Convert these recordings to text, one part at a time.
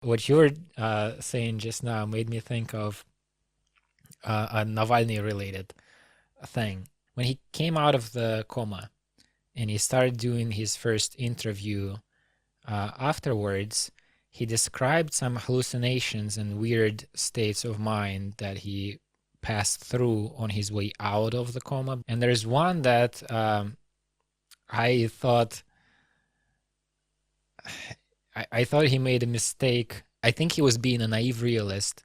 What you were saying just now made me think of a Navalny related thing. When he came out of the coma and he started doing his first interview afterwards, he described some hallucinations and weird states of mind that he passed through on his way out of the coma. And there's one that I thought I thought he made a mistake. I think he was being a naive realist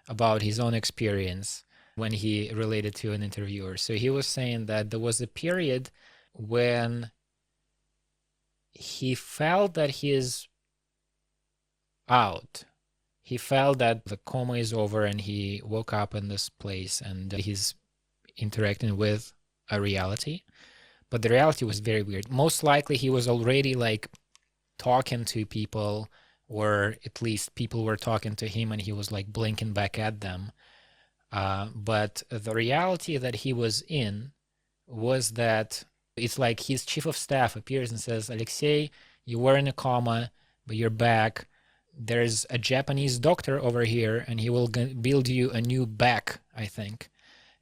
about his own experience when he related to an interviewer. So he was saying that there was a period when he felt that he is out. He felt that the coma is over and he woke up in this place and he's interacting with a reality. But the reality was very weird. Most likely he was already like talking to people, or at least people were talking to him and he was like blinking back at them. But the reality that he was in was that it's like his chief of staff appears and says, Alexei, you were in a coma, but you're back. There's a Japanese doctor over here and he will build you a new back, I think.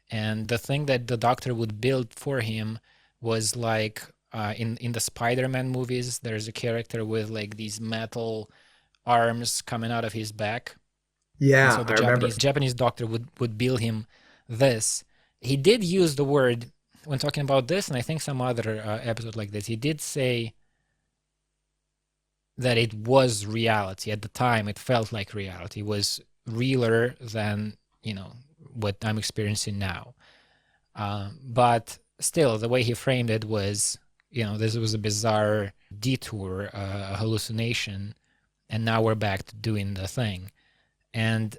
And the thing that the doctor would build for him was like in the Spider-Man movies, there's a character with like these metal arms coming out of his back. And Yeah, so the I remember. Japanese doctor would build him this. He did use the word when talking about this, and I think some other episode like this, he did say that it was reality. At the time, it felt like reality. It was realer than, what I'm experiencing now. But still, the way he framed it was, this was a bizarre detour, a hallucination, and now we're back to doing the thing. And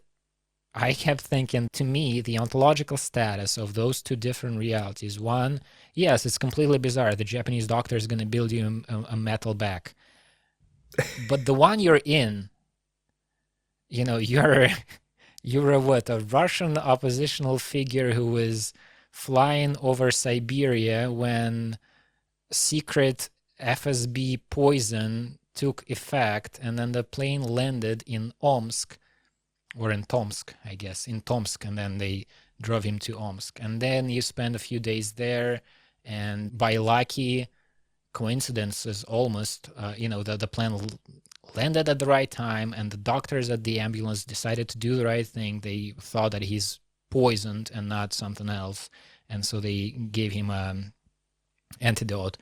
I kept thinking, to me, the ontological status of those two different realities, one, yes, it's completely bizarre. The Japanese doctor is going to build you a metal back. But the one you're in, you're a Russian oppositional figure who was flying over Siberia when secret FSB poison took effect, and then the plane landed in Omsk, or in Tomsk, I guess, in Tomsk, and then they drove him to Omsk. And then you spend a few days there, and by lucky coincidences, almost, the plane landed at the right time, and the doctors at the ambulance decided to do the right thing. They thought that he's poisoned and not something else, and so they gave him an antidote.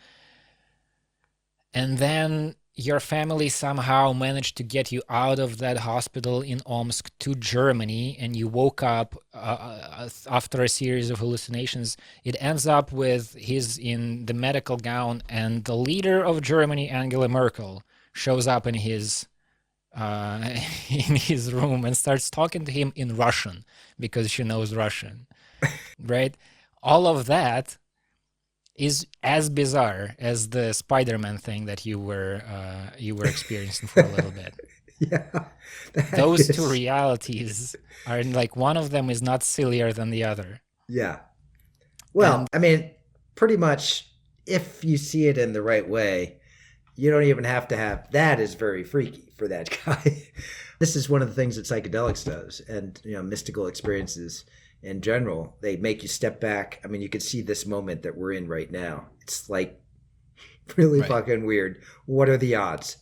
And then your family somehow managed to get you out of that hospital in Omsk to Germany, and you woke up after a series of hallucinations. It ends up with he's in the medical gown, and the leader of Germany, Angela Merkel, shows up in his in his room and starts talking to him in Russian because she knows Russian, right? All of that is as bizarre as the Spider-Man thing that you were experiencing for a little bit. Yeah, that Those two is. realities are like, one of them is not sillier than the other. Yeah. Well, And I mean, pretty much if you see it in the right way, you don't even have to have that is very freaky for that guy. This is one of the things that psychedelics does, and mystical experiences in general. They make you step back. I mean, you can see this moment that we're in right now. It's like really right, fucking weird. What are the odds?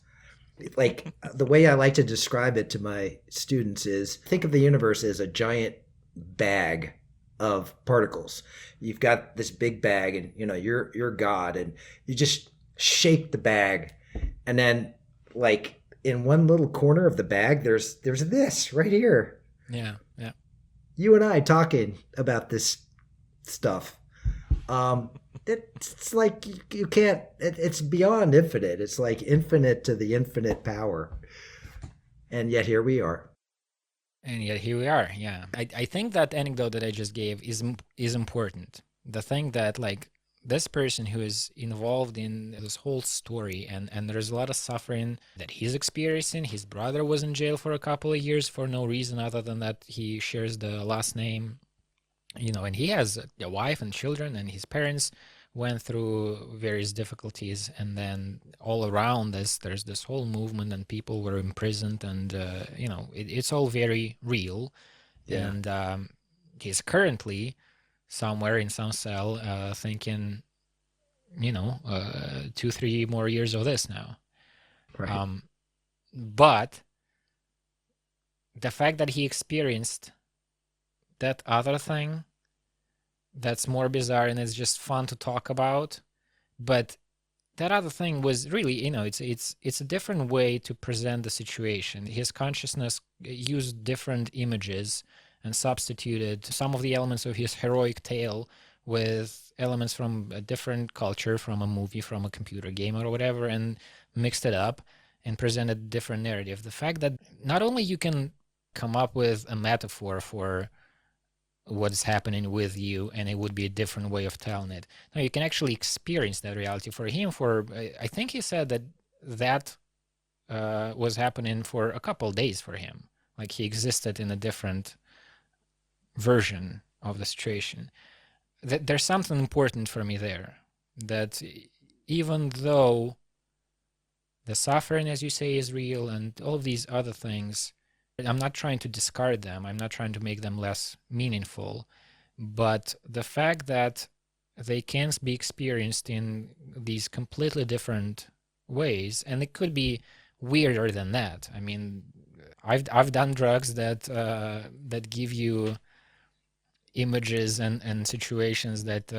Like the way I like to describe it to my students is think of the universe as a giant bag of particles. You've got this big bag, and you're God, and you just shake the bag, and then like in one little corner of the bag, there's this right here. yeah, yeah, You and I talking about this stuff. Um, it's like you can't. It's beyond infinite. It's like infinite to the infinite power, and yet here we are. and yet here we are. Yeah, I think that anecdote that I just gave is important. The thing that, like, this person who is involved in this whole story, and there's a lot of suffering that he's experiencing. His brother was in jail for a couple of years for no reason other than that he shares the last name, and he has a wife and children, and his parents went through various difficulties, and then all around us, there's this whole movement, and people were imprisoned, and it's all very real. Yeah. And he's currently somewhere in some cell, thinking, 2, 3 more years of this now. Right. Um, but the fact that he experienced that other thing, that's more bizarre, and it's just fun to talk about. But that other thing was really, it's a different way to present the situation. His consciousness used different images and substituted some of the elements of his heroic tale with elements from a different culture, from a movie, from a computer game, or whatever, and mixed it up and presented a different narrative. The fact that not only you can come up with a metaphor for what's happening with you, and it would be a different way of telling it. No, you can actually experience that reality. For him, I think he said that was happening for a couple of days for him. Like, he existed in a different version of the situation. There's something important for me there. That even though the suffering, as you say, is real, and all of these other things, I'm not trying to discard them. I'm not trying to make them less meaningful. But the fact that they can be experienced in these completely different ways, and it could be weirder than that. I mean, I've done drugs that give you images and situations that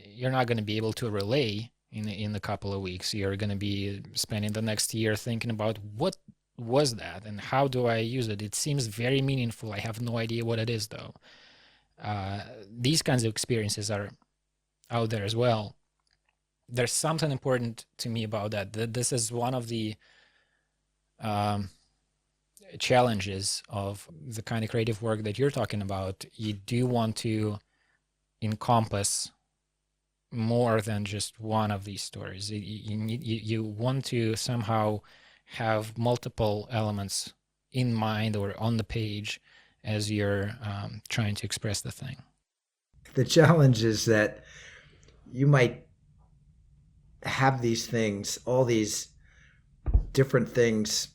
you're not going to be able to relay in a couple of weeks. You're going to be spending the next year thinking about what was that and how do I use it. It seems very meaningful. I have no idea what it is, though. These kinds of experiences are out there as well. There's something important to me about that. This is one of the challenges of the kind of creative work that you're talking about. You do want to encompass more than just one of these stories. You want to somehow have multiple elements in mind or on the page as you're trying to express the thing. The challenge is that you might have these things, all these different things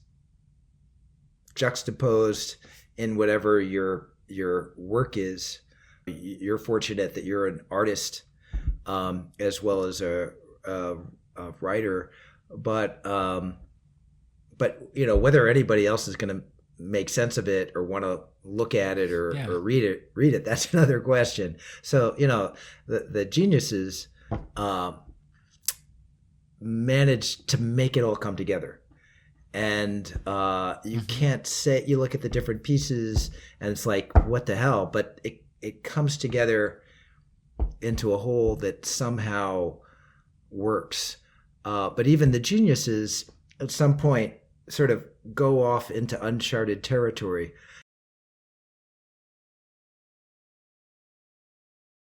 juxtaposed in whatever your work is. You're fortunate that you're an artist, as well as a writer, but whether anybody else is going to make sense of it or want to look at it or read it, that's another question. So the geniuses managed to make it all come together. And you can't say, you look at the different pieces and it's like, what the hell? But it comes together into a whole that somehow works. But even the geniuses at some point sort of go off into uncharted territory.